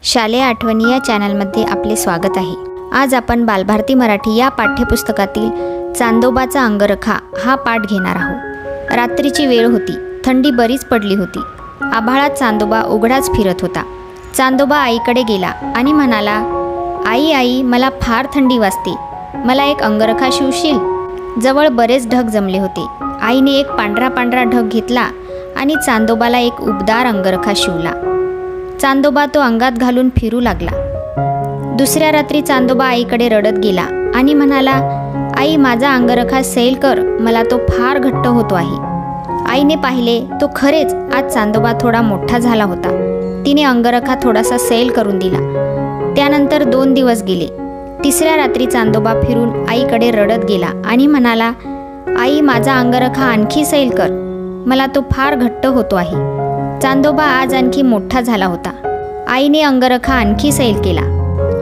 शालेय आठवणी या चॅनलमध्ये आपले स्वागत आहे। आज आपण बालभारती मराठी या पाठ्यपुस्तकातील चांदोबाचा अंगरखा हा पाठ घेणार आहोत। रात्रीची वेळ होती, थंडी बरीच पडली होती। आभाळात चांदोबा उघडाच फिरत होता। चांदोबा आईकडे गेला आणि म्हणाला, आई आई, मला फार थंडी वाजते, मला एक अंगरखा शिवशील? जवळ बरेच ढग जमले होते। आईने एक पांढरा पांढरा ढग घेतला आणि चांदोबाला एक उबदार अंगरखा शिवला। चांदोबा तो अंगात घालून फिरू लागला। दुसऱ्या रात्री चांदोबा आईकडे रडत गेला आणि म्हणाला, आई, माझा अंगरखा सैल कर, मला तो फार घट्ट होतो आहे। आईने पाहिले तो खरेच आज चांदोबा थोडा मोठा झाला होता। तिने अंगरखा थोडासा सैल करून दिला। त्यानंतर 2 दिवस गेले। तिसऱ्या रात्री चांदोबा फिरून आईकडे रडत गेला आणि म्हणाला, आई, माझा अंगरखा आणखी सैल कर, मला तो फार घट्ट होतो आहे। चांदोबा आज आणखी मोठा झाला होता। आईने अंगरखा आणखी सैल केला।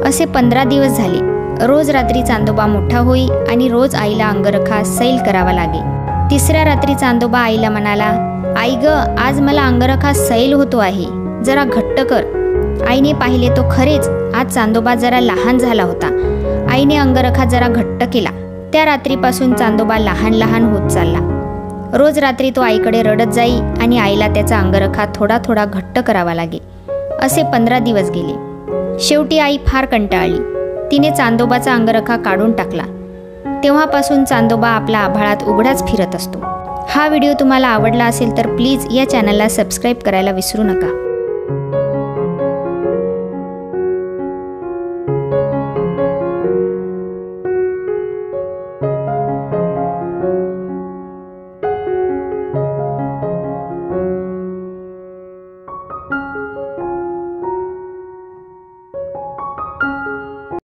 असे 15 दिवस झाले। रोज रात्री चांदोबा मोठा होई आणि रोज आईला अंगरखा सैल करावा लागे। तिसऱ्या रात्री चांदोबा आईला म्हणाला, आई ग, आज मला अंगरखा सैल होतो आहे, जरा घट्ट कर। आईने पाहिले तो खरेच आज चांदोबा जरा लहान झाला होता। आईने अंगरखा जरा घट्ट केला। त्या रात्रीपासून चांदोबा लहान लहान होत चालला। रोज रात्री तो आईकडे रडत जाई आणि आईला त्याचा अंगरखा थोडा थोडा घट्ट करावा लागे। असे 15 दिवस गेले। शेवटी आई फार कंटाळली। तिने चांदोबाचा अंगरखा काढून टाकला। तेव्हापासून चांदोबा आपला आभाळात उघडाच फिरत असतो। हा व्हिडिओ तुम्हाला आवडला असेल तर प्लीज या चॅनलला सबस्क्राईब करायला विसरू नका।